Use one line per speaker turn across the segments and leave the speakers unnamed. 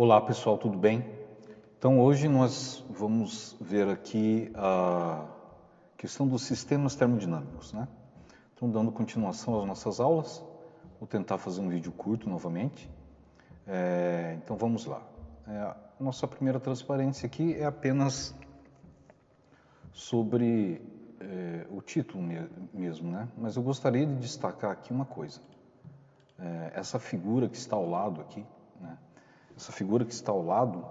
Olá pessoal, tudo bem? Então hoje nós vamos ver aqui a questão dos sistemas termodinâmicos, né? Então dando continuação às nossas aulas, vou tentar fazer um vídeo curto novamente. Então vamos lá. Nossa primeira transparência aqui é apenas sobre o título mesmo, né? Mas eu gostaria de destacar aqui uma coisa. Essa figura que está ao lado aqui, né? Essa figura que está ao lado,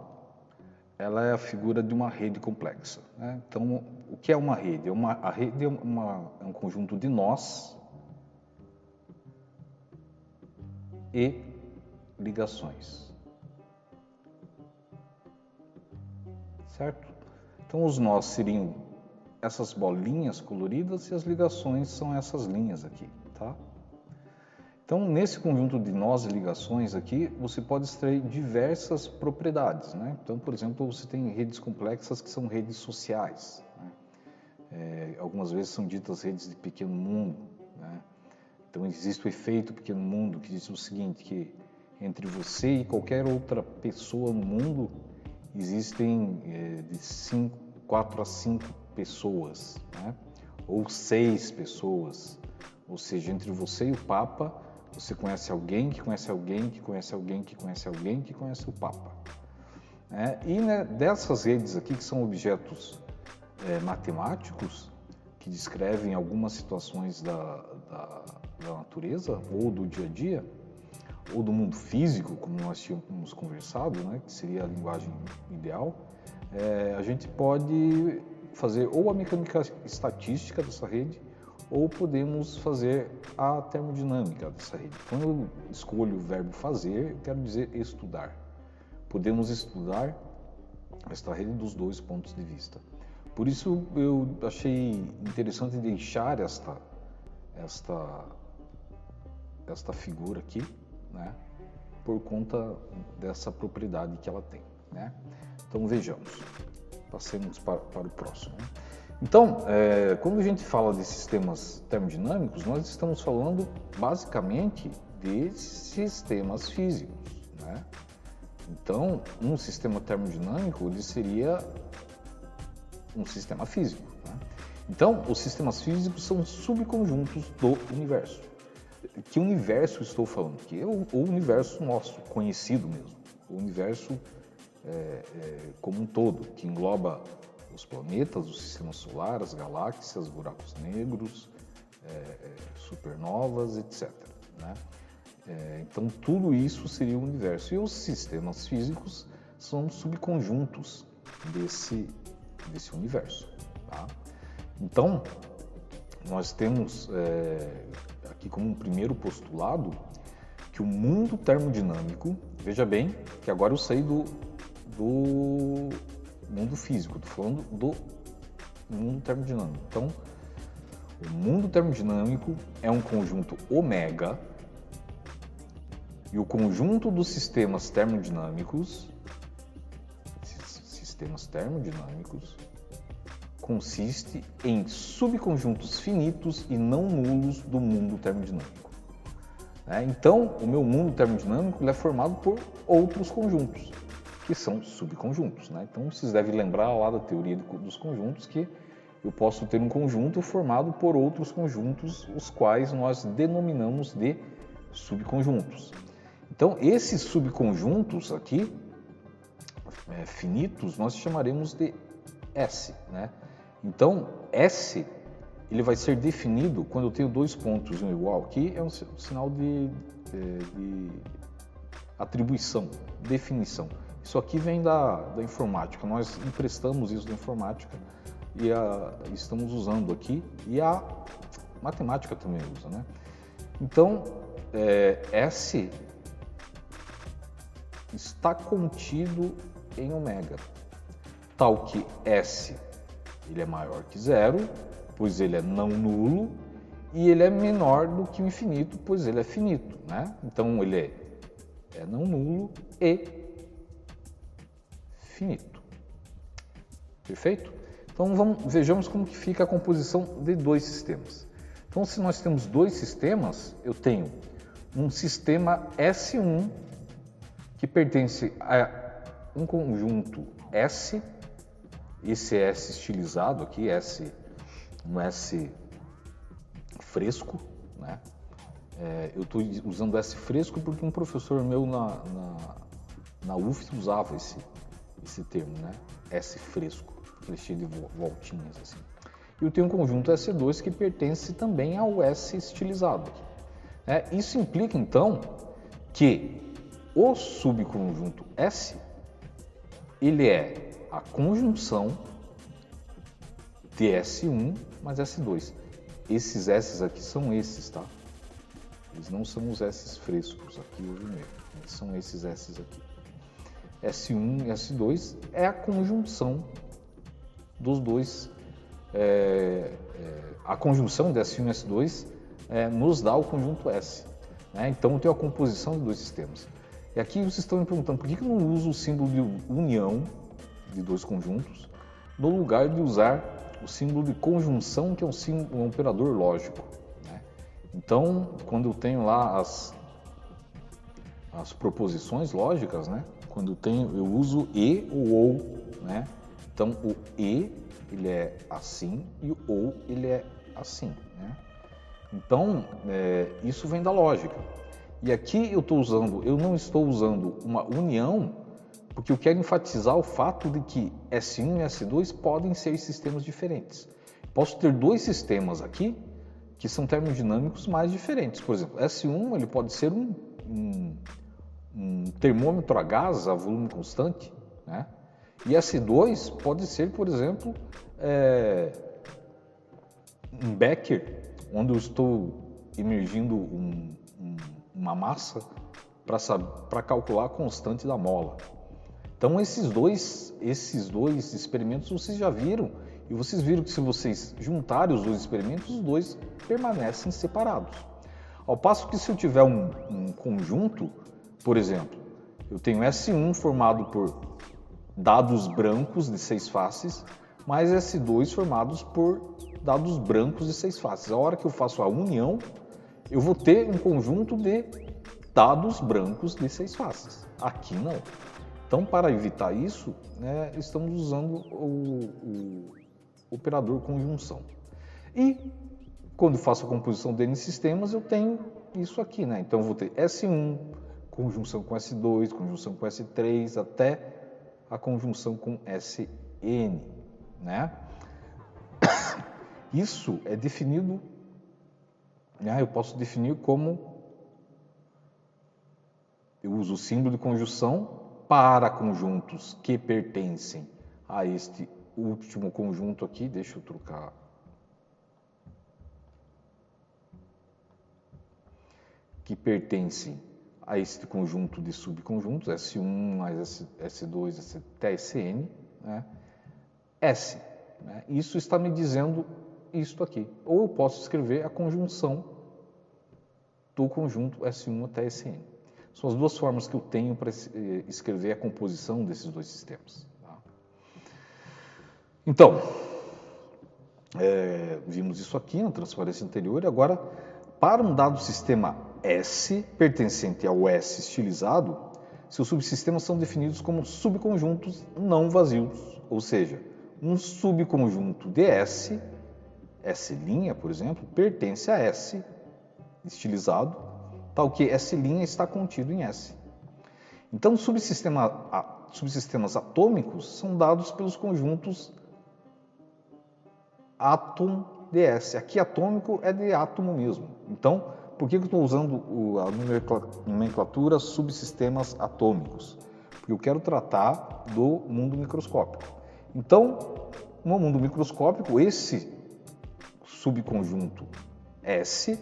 ela é a figura de uma rede complexa, né? Então, o que é uma rede? A rede é um conjunto de nós e ligações, certo? Então, os nós seriam essas bolinhas coloridas e as ligações são essas linhas aqui, tá? Então, nesse conjunto de nós e ligações aqui, você pode extrair diversas propriedades, né? Então, por exemplo, você tem redes complexas que são redes sociais, né? Algumas vezes são ditas redes de pequeno mundo, né? Então, existe o efeito pequeno mundo, que diz o seguinte, que entre você e qualquer outra pessoa no mundo, existem de 4 a 5 pessoas, né? Ou 6 pessoas, ou seja, entre você e o Papa, você conhece alguém que conhece alguém que conhece alguém que conhece alguém que conhece o Papa. E né, dessas redes aqui, que são objetos matemáticos, que descrevem algumas situações da natureza, ou do dia a dia, ou do mundo físico, como nós tínhamos conversado, né, que seria a linguagem ideal, a gente pode fazer ou a mecânica estatística dessa rede, ou podemos fazer a termodinâmica dessa rede. Quando eu escolho o verbo fazer, eu quero dizer estudar. Podemos estudar esta rede dos dois pontos de vista. Por isso eu achei interessante deixar esta figura aqui, né, por conta dessa propriedade que ela tem, né? Então vejamos, passemos para o próximo, né? Então, quando a gente fala de sistemas termodinâmicos, nós estamos falando basicamente de sistemas físicos, né? Então, um sistema termodinâmico ele seria um sistema físico, né? Então, os sistemas físicos são subconjuntos do universo. Que universo estou falando? Que é o universo nosso, conhecido mesmo. O universo como um todo, que engloba os planetas, o sistema solar, as galáxias, buracos negros, supernovas, etc., né? Então, tudo isso seria o universo. E os sistemas físicos são subconjuntos desse universo, tá? Então, nós temos aqui como um primeiro postulado que o mundo termodinâmico, veja bem que agora eu saí do mundo físico, estou falando do mundo termodinâmico. Então, o mundo termodinâmico é um conjunto ômega e o conjunto dos sistemas termodinâmicos consiste em subconjuntos finitos e não nulos do mundo termodinâmico. Então, o meu mundo termodinâmico é formado por outros conjuntos, que são subconjuntos, né? Então, vocês devem lembrar lá da teoria dos conjuntos que eu posso ter um conjunto formado por outros conjuntos, os quais nós denominamos de subconjuntos. Então, esses subconjuntos aqui, finitos, nós chamaremos de S, né? Então, S ele vai ser definido quando eu tenho dois pontos em um igual. Aqui é um sinal de atribuição, definição. Isso aqui vem da informática, nós emprestamos isso da informática e estamos usando aqui, e a matemática também usa, né? Então, S está contido em ômega, tal que S ele é maior que zero, pois ele é não nulo, e ele é menor do que o infinito, pois ele é finito, né? Então, ele é não nulo e finito. Perfeito? Então, vejamos como que fica a composição de dois sistemas. Então, se nós temos dois sistemas, eu tenho um sistema S1 que pertence a um conjunto S, esse S estilizado aqui, um S fresco, né? Eu estou usando S fresco porque um professor meu na UF usava esse termo, né? S fresco, ele cheio de voltinhas assim. E eu tenho um conjunto S2 que pertence também ao S estilizado. Isso implica, então, que o subconjunto S, ele é a conjunção de S1 mais S2. Esses S's aqui são esses, tá? Eles não são os S's frescos aqui, o vermelho. Eles são esses S's aqui. S1 e S2 é a conjunção dos dois. A conjunção de S1 e S2 nos dá o conjunto S. Então eu tenho a composição de dois sistemas. E aqui vocês estão me perguntando por que eu não uso o símbolo de união de dois conjuntos no lugar de usar o símbolo de conjunção, que é um operador lógico. Então, quando eu tenho lá as proposições lógicas, quando eu uso e ou, Então, o e, ele é assim e o ou, ele é assim, Então, isso vem da lógica. E aqui eu não estou usando uma união, porque eu quero enfatizar o fato de que S1 e S2 podem ser sistemas diferentes. Posso ter dois sistemas aqui que são termodinâmicos mais diferentes. Por exemplo, S1 ele pode ser um termômetro a gás a volume constante, E S2 pode ser, por exemplo, um becker, onde eu estou imergindo uma massa para calcular a constante da mola. Então esses dois experimentos vocês já viram, e vocês viram que se vocês juntarem os dois experimentos, os dois permanecem separados. Ao passo que se eu tiver um conjunto, por exemplo, eu tenho S1 formado por dados brancos de 6 faces, mais S2 formados por dados brancos de 6 faces. A hora que eu faço a união, eu vou ter um conjunto de dados brancos de 6 faces. Aqui não. Então, para evitar isso, estamos usando o operador conjunção. E quando faço a composição de N sistemas, eu tenho isso aqui, Então, eu vou ter S1, conjunção com S2, conjunção com S3, até a conjunção com Sn, Isso é definido, eu posso definir como eu uso o símbolo de conjunção para conjuntos que pertencem a este último conjunto aqui. Deixa eu trocar. Que pertencem a este conjunto de subconjuntos, S1 mais S2 até Sn, S. Isso está me dizendo isto aqui. Ou eu posso escrever a conjunção do conjunto S1 até Sn. São as duas formas que eu tenho para escrever a composição desses dois sistemas. Então, vimos isso aqui na transparência anterior. Agora, para um dado sistema S, pertencente ao S estilizado, seus subsistemas são definidos como subconjuntos não vazios. Ou seja, um subconjunto de S, S', por exemplo, pertence a S estilizado, tal que S' está contido em S. Então, subsistemas atômicos são dados pelos conjuntos átom de S. Aqui atômico é de átomo mesmo. Então, por que eu estou usando a nomenclatura subsistemas atômicos? Porque eu quero tratar do mundo microscópico. Então, no mundo microscópico, esse subconjunto S,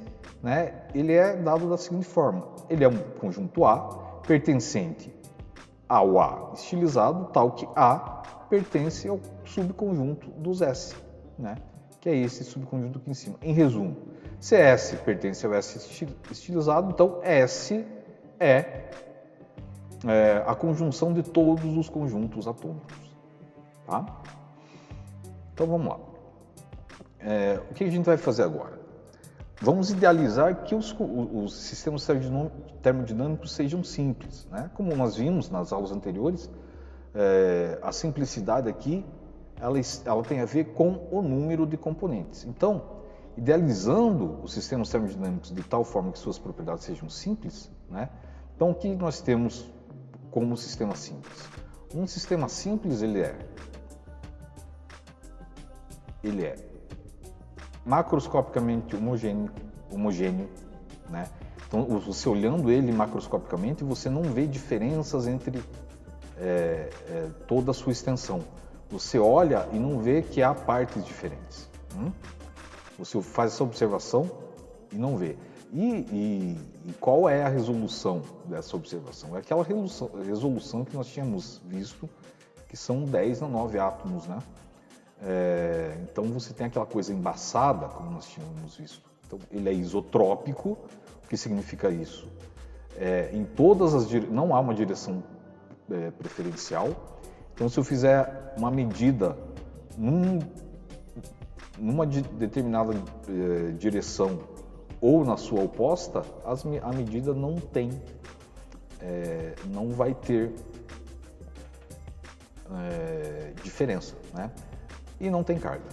ele é dado da seguinte forma. Ele é um conjunto A pertencente ao A estilizado, tal que A pertence ao subconjunto dos S, que é esse subconjunto aqui em cima. Em resumo, se S pertence ao S estilizado, então S é a conjunção de todos os conjuntos atômicos. Tá? Então vamos lá. O que a gente vai fazer agora? Vamos idealizar que os sistemas termodinâmicos sejam simples. Como nós vimos nas aulas anteriores, a simplicidade aqui, ela tem a ver com o número de componentes. Então, idealizando os sistemas termodinâmicos de tal forma que suas propriedades sejam simples, né? Então, o que nós temos como sistema simples? Um sistema simples, ele é macroscopicamente homogêneo, né? Então, você olhando ele macroscopicamente, você não vê diferenças entre toda a sua extensão. Você olha e não vê que há partes diferentes. Você faz essa observação e não vê. E qual é a resolução dessa observação? É aquela resolução que nós tínhamos visto, que são 10 na 9 átomos, né? Então você tem aquela coisa embaçada, como nós tínhamos visto. Então ele é isotrópico. O que significa isso? Em todas as não há uma direção preferencial. Então, se eu fizer uma medida numa determinada direção ou na sua oposta, a medida não vai ter diferença, né? E não tem carga,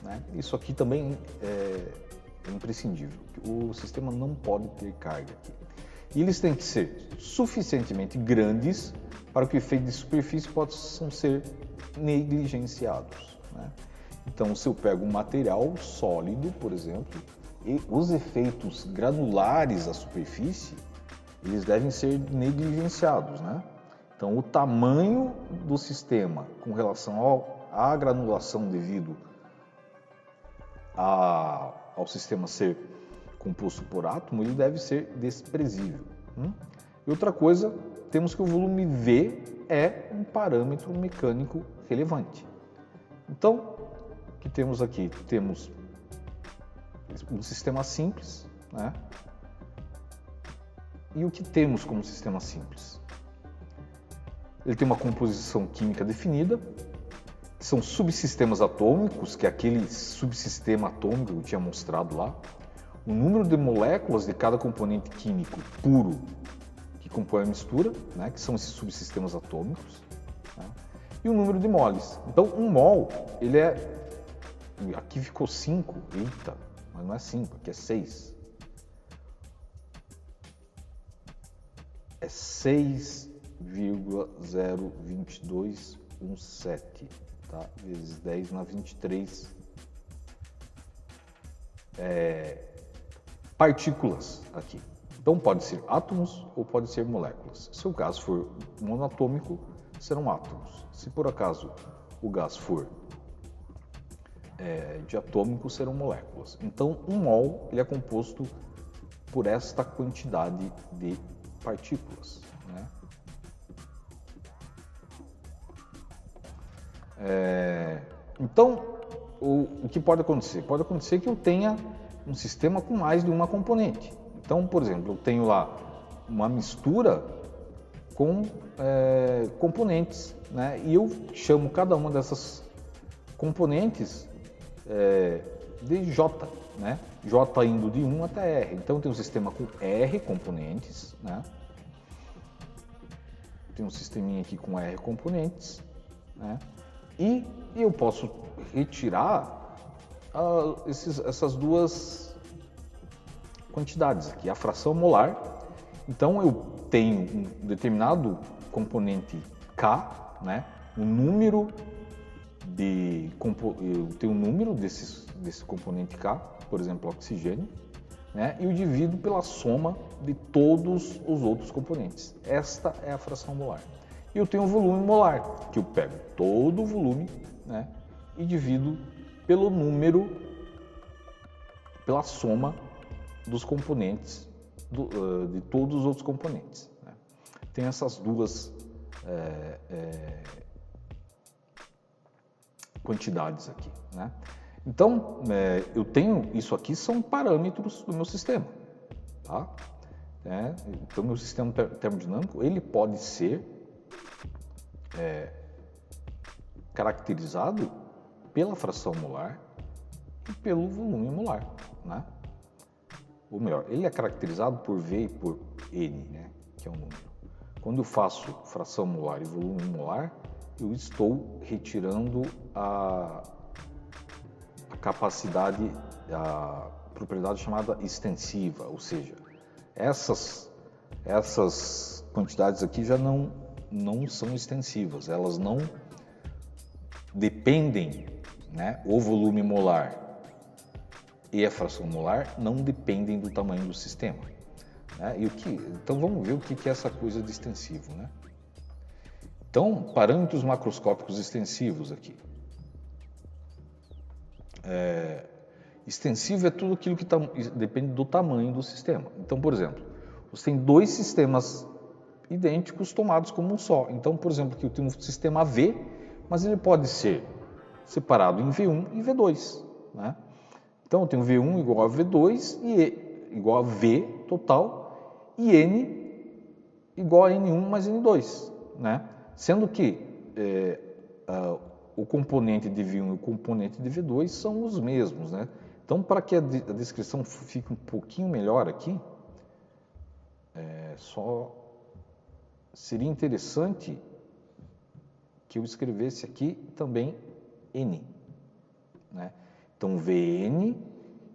né? Isso aqui também é imprescindível. O sistema não pode ter carga aqui. E eles têm que ser suficientemente grandes para que o efeito de superfície possam ser negligenciados, né? Então, se eu pego um material sólido, por exemplo, e os efeitos granulares à superfície, eles devem ser negligenciados, né? Então, o tamanho do sistema com relação à granulação devido ao sistema ser composto por átomo, ele deve ser desprezível. E outra coisa, temos que o volume V é um parâmetro mecânico relevante. Então, o que temos aqui? Temos um sistema simples, né? E o que temos como sistema simples? Ele tem uma composição química definida, que são subsistemas atômicos, que é aquele subsistema atômico que eu tinha mostrado lá, o número de moléculas de cada componente químico puro que compõe a mistura, né, que são esses subsistemas atômicos, né, e o número de moles. Então, um mol, ele é... Aqui ficou 5, eita, mas não é 5, aqui é 6. É 6,02217, tá? Vezes 10 na 23 partículas aqui. Então pode ser átomos ou pode ser moléculas. Se o gás for monoatômico, serão átomos. Se por acaso o gás for diatômico, serão moléculas. Então um mol ele é composto por esta quantidade de partículas, né? Então, o que pode acontecer? Pode acontecer que eu tenha um sistema com mais de uma componente. Então, por exemplo, eu tenho lá uma mistura com componentes, né? E eu chamo cada uma dessas componentes de J, né? J indo de 1 até R. Então, tem um sistema com R componentes, né? Tem um sisteminha aqui com R componentes, né? E eu posso retirar essas duas quantidades aqui, a fração molar. Então, eu tenho um determinado componente K, né? O número eu tenho o número desse componente K, por exemplo, oxigênio, né? E eu divido pela soma de todos os outros componentes. Esta é a fração molar. E eu tenho o volume molar, que eu pego todo o volume, né? E divido pelo número, pela soma dos componentes, de todos os outros componentes, né? Tem essas duas quantidades aqui, né? Então, eu tenho isso aqui, são parâmetros do meu sistema, tá? Então, meu sistema termodinâmico, ele pode ser caracterizado pela fração molar e pelo volume molar, né? Ou melhor, ele é caracterizado por V e por N, né? Que é um número. Quando eu faço fração molar e volume molar, eu estou retirando a capacidade, a propriedade chamada extensiva, ou seja, essas quantidades aqui já não são extensivas, elas não dependem, né? O volume molar e a fração molar não dependem do tamanho do sistema, né? Então vamos ver o que é essa coisa de extensivo, né? Então, parâmetros macroscópicos extensivos aqui. Extensivo é tudo aquilo que depende do tamanho do sistema. Então, por exemplo, você tem dois sistemas idênticos tomados como um só. Então, por exemplo, aqui eu tenho um sistema V, mas ele pode ser separado em V1 e V2, né? Então, eu tenho V1 igual a V2 e E igual a V total e N igual a N1 mais N2, né? Sendo que o componente de V1 e o componente de V2 são os mesmos, né? Então, para que a descrição fique um pouquinho melhor aqui, seria interessante que eu escrevesse aqui também N, né? Então, Vn,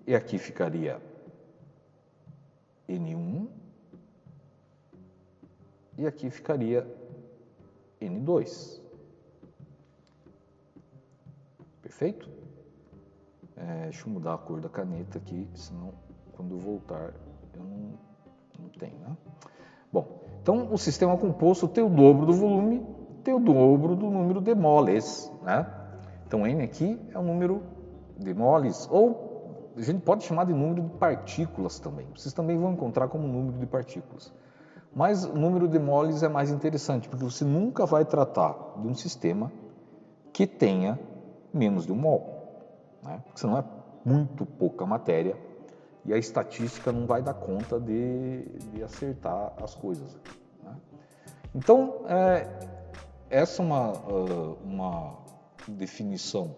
e aqui ficaria N1, e aqui ficaria N2. Perfeito? Deixa eu mudar a cor da caneta aqui, senão quando eu voltar eu não tenho, né? Bom, então o sistema composto tem o dobro do volume, tem o dobro do número de moles, né? Então N aqui é o número de moles, ou a gente pode chamar de número de partículas também. Vocês também vão encontrar como número de partículas. Mas o número de moles é mais interessante, porque você nunca vai tratar de um sistema que tenha menos de 1 mol, né? Porque senão é muito pouca matéria e a estatística não vai dar conta de acertar as coisas, né? Então, essa é uma definição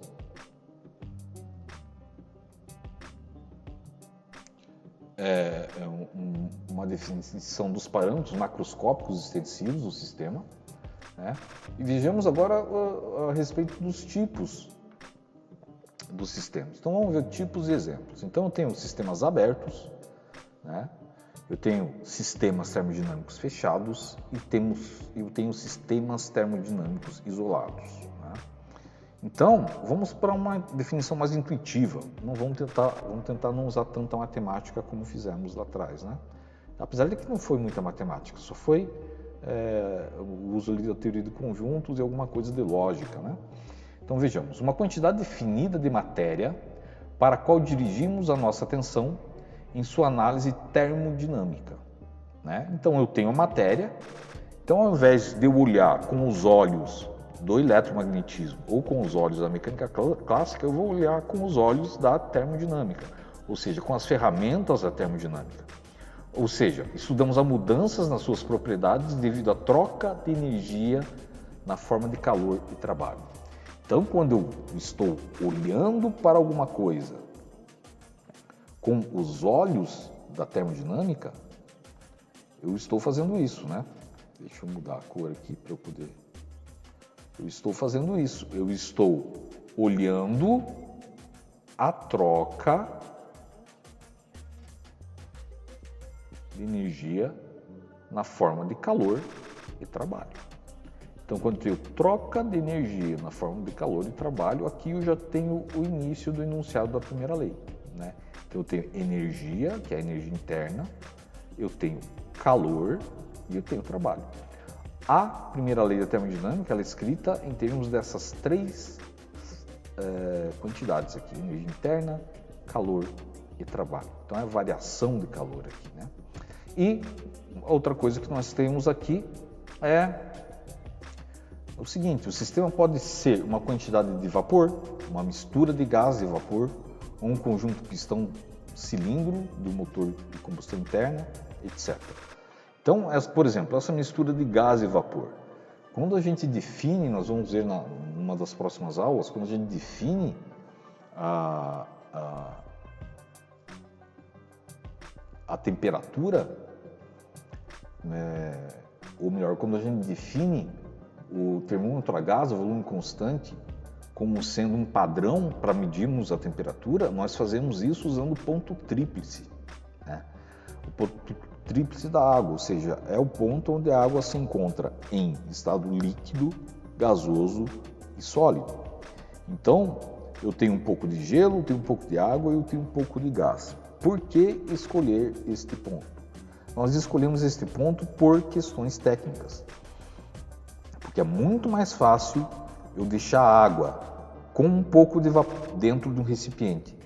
uma definição dos parâmetros macroscópicos extensivos do sistema, né? E vejamos agora a respeito dos tipos dos sistemas. Então vamos ver tipos e exemplos. Então eu tenho sistemas abertos, né? Eu tenho sistemas termodinâmicos fechados e eu tenho sistemas termodinâmicos isolados, né? Então vamos para uma definição mais intuitiva. Vamos tentar não usar tanta matemática como fizemos lá atrás, né? Apesar de que não foi muita matemática, só foi o uso da teoria de conjuntos e alguma coisa de lógica, né? Então vejamos, uma quantidade definida de matéria para a qual dirigimos a nossa atenção em sua análise termodinâmica, né? Então eu tenho a matéria, então ao invés de eu olhar com os olhos do eletromagnetismo ou com os olhos da mecânica clássica, eu vou olhar com os olhos da termodinâmica, ou seja, com as ferramentas da termodinâmica. Ou seja, estudamos as mudanças nas suas propriedades devido à troca de energia na forma de calor e trabalho. Então, quando eu estou olhando para alguma coisa com os olhos da termodinâmica, eu estou fazendo isso, né? Deixa eu mudar a cor aqui para eu poder... Eu estou fazendo isso, eu estou olhando a troca de energia na forma de calor e trabalho. Então, quando eu tenho troca de energia na forma de calor e trabalho, aqui eu já tenho o início do enunciado da primeira lei, né? Então, eu tenho energia, que é a energia interna, eu tenho calor e eu tenho trabalho. A primeira lei da termodinâmica ela é escrita em termos dessas três quantidades aqui, energia interna, calor e trabalho. Então, é a variação de calor aqui, né? E outra coisa que nós temos aqui é o seguinte, o sistema pode ser uma quantidade de vapor, uma mistura de gás e vapor, ou um conjunto pistão-cilindro do motor de combustão interna, etc. Então, por exemplo, essa mistura de gás e vapor, quando a gente define, nós vamos ver numa das próximas aulas, quando a gente define a temperatura, ou melhor, quando a gente define o termômetro a gás, o volume constante, como sendo um padrão para medirmos a temperatura, nós fazemos isso usando o ponto tríplice, né? O ponto tríplice da água, ou seja, é o ponto onde a água se encontra em estado líquido, gasoso e sólido. Então, eu tenho um pouco de gelo, eu tenho um pouco de água e eu tenho um pouco de gás. Por que escolher este ponto? Nós escolhemos este ponto por questões técnicas. Porque é muito mais fácil eu deixar a água com um pouco de vapor dentro de um recipiente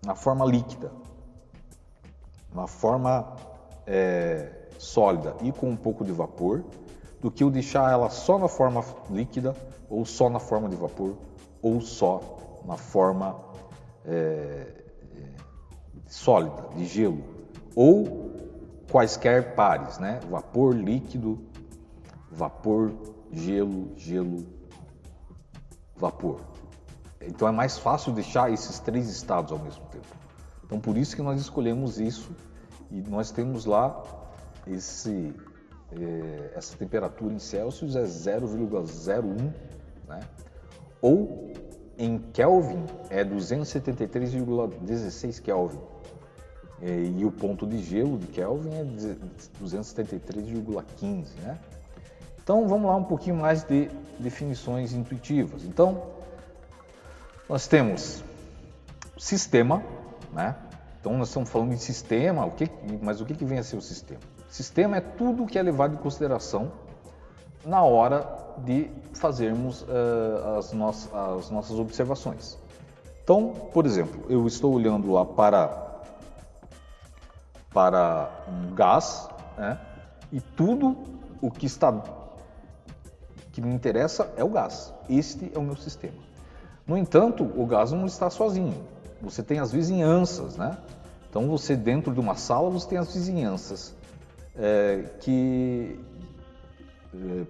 na forma líquida, na forma sólida e com um pouco de vapor, do que eu deixar ela só na forma líquida, ou só na forma de vapor, ou só na forma sólida, de gelo, ou quaisquer pares, né? Vapor, líquido, vapor, gelo, gelo, vapor. Então é mais fácil deixar esses três estados ao mesmo tempo. Então por isso que nós escolhemos isso e nós temos lá essa temperatura em Celsius é 0,01, né? Ou em Kelvin é 273,16 Kelvin. E o ponto de gelo de Kelvin é 273,15, né? Então vamos lá um pouquinho mais de definições intuitivas. Então nós temos sistema, né? Então nós estamos falando de sistema, mas o que vem a ser o sistema? Sistema é tudo que é levado em consideração na hora de fazermos as nossas observações. Então, por exemplo, eu estou olhando lá para um gás, né? E tudo o que me interessa é o gás. Este é o meu sistema. No entanto, o gás não está sozinho. Você tem as vizinhanças, né? Então, você dentro de uma sala, você tem as vizinhanças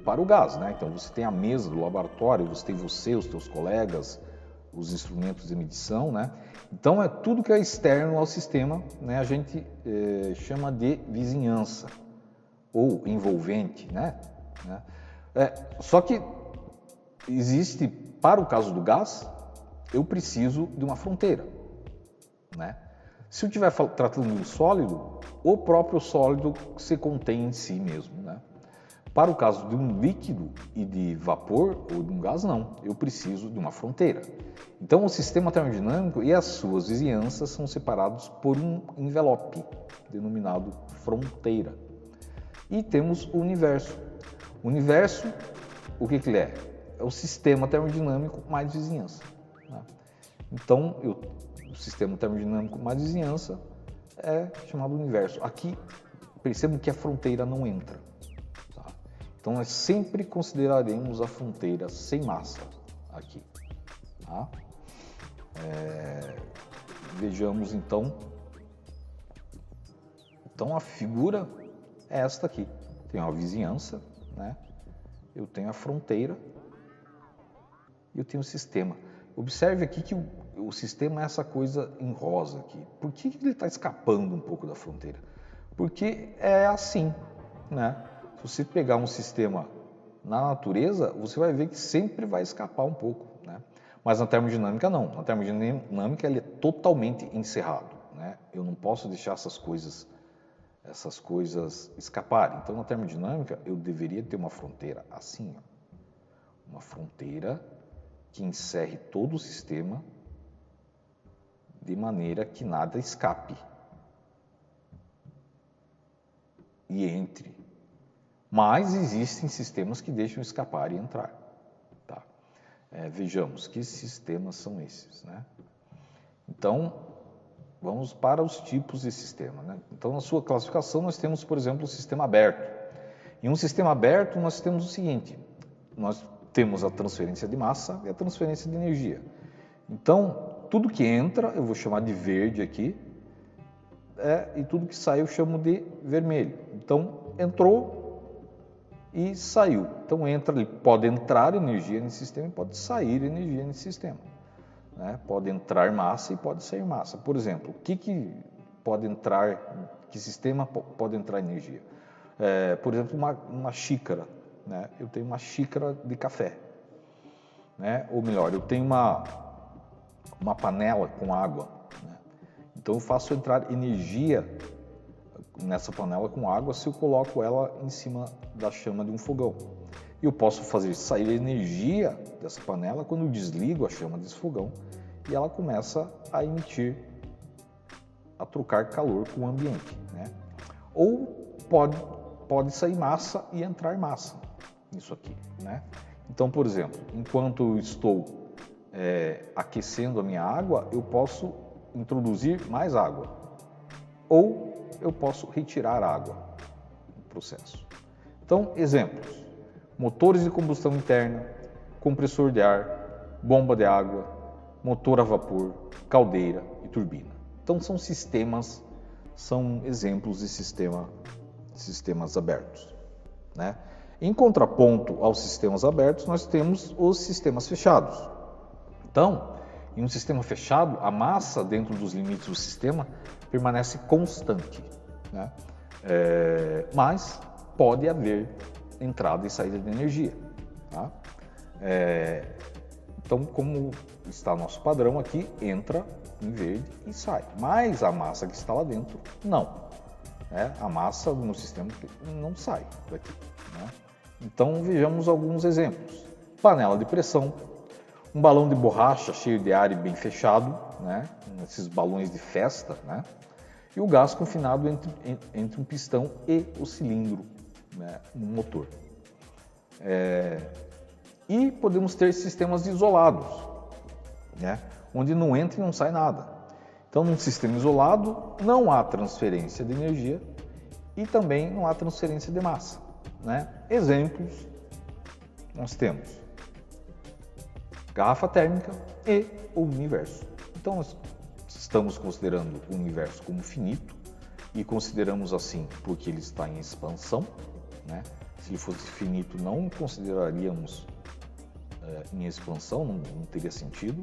para o gás, né? Então, você tem a mesa do laboratório, você tem os teus colegas, os instrumentos de medição, né? Então, é tudo que é externo ao sistema, né? A gente chama de vizinhança ou envolvente, né? Só que existe, para o caso do gás, eu preciso de uma fronteira, né? Se eu estiver tratando de um sólido, o próprio sólido se contém em si mesmo, né? Para o caso de um líquido e de vapor ou de um gás, não. Eu preciso de uma fronteira. Então, o sistema termodinâmico e as suas vizinhanças são separados por um envelope, denominado fronteira. E temos o universo. O universo, o que ele é? É o sistema termodinâmico mais vizinhança, né? Então, o sistema termodinâmico mais vizinhança é chamado universo. Aqui, percebam que a fronteira não entra. Tá? Então, nós sempre consideraremos a fronteira sem massa aqui. Tá? Vejamos, então. Então, a figura é esta aqui. Tem uma vizinhança, né? Eu tenho a fronteira e eu tenho o sistema. Observe aqui que o sistema é essa coisa em rosa aqui. Por que ele está escapando um pouco da fronteira? Porque é assim, né? Se você pegar um sistema na natureza, você vai ver que sempre vai escapar um pouco, né? Mas na termodinâmica não. Na termodinâmica ele é totalmente encerrado, né? Eu não posso deixar essas coisas escaparem. Então na termodinâmica eu deveria ter uma fronteira assim, ó. Uma fronteira que encerre todo o sistema de maneira que nada escape e entre. Mas existem sistemas que deixam escapar e entrar. Tá? Vejamos que sistemas são esses, né? Então, vamos para os tipos de sistema, né? Então, na sua classificação, nós temos, por exemplo, o sistema aberto. Em um sistema aberto, nós temos o seguinte: nós temos a transferência de massa e a transferência de energia. Então, tudo que entra, eu vou chamar de verde aqui, e tudo que sai eu chamo de vermelho. Então, entrou e saiu. Então, pode entrar energia nesse sistema e pode sair energia nesse sistema, né? Pode entrar massa e pode sair massa. Por exemplo, que pode entrar, que sistema pode entrar energia? por exemplo, uma xícara, né? Eu tenho uma xícara de café, né? Ou melhor, eu tenho uma panela com água, né? Então eu faço entrar energia nessa panela com água se eu coloco ela em cima da chama de um fogão. E eu posso fazer sair energia dessa panela quando eu desligo a chama desse fogão e ela começa a emitir, a trocar calor com o ambiente, né? Ou pode sair massa e entrar massa nisso aqui, né? Então, por exemplo, enquanto eu estou aquecendo a minha água, eu posso introduzir mais água ou eu posso retirar água no processo. Então, exemplos: motores de combustão interna, compressor de ar, bomba de água, motor a vapor, caldeira e turbina. Então, são exemplos de sistemas abertos, né? Em contraponto aos sistemas abertos, nós temos os sistemas fechados. Então, em um sistema fechado, a massa dentro dos limites do sistema permanece constante, né? Mas pode haver entrada e saída de energia, tá? Então, como está nosso padrão aqui, entra em verde e sai. Mas a massa que está lá dentro, não. A massa no sistema não sai daqui, né? Então, vejamos alguns exemplos. Panela de pressão, um balão de borracha cheio de ar e bem fechado, né? Esses balões de festa, né? E o gás confinado entre um pistão e o cilindro, né, no motor. E podemos ter sistemas isolados, né, onde não entra e não sai nada. Então, num sistema isolado, não há transferência de energia e também não há transferência de massa, né? Exemplos, nós temos garrafa térmica e o universo. Então, nós estamos considerando o universo como finito e consideramos assim porque ele está em expansão, né? Se ele fosse finito, não consideraríamos em expansão, não teria sentido.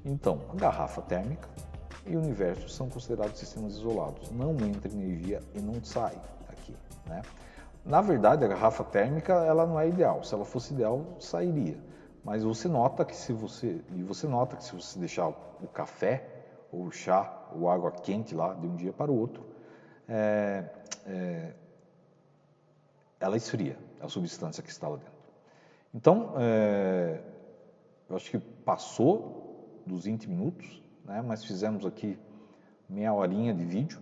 Então, a garrafa térmica e o universo são considerados sistemas isolados. Não entra energia e não sai aqui, né? Na verdade, a garrafa térmica ela não é ideal. Se ela fosse ideal, sairia. Mas você nota que se você deixar o café ou o chá ou água quente lá de um dia para o outro, ela esfria a substância que está lá dentro. Então, eu acho que passou dos 20 minutos, né? Mas fizemos aqui meia horinha de vídeo,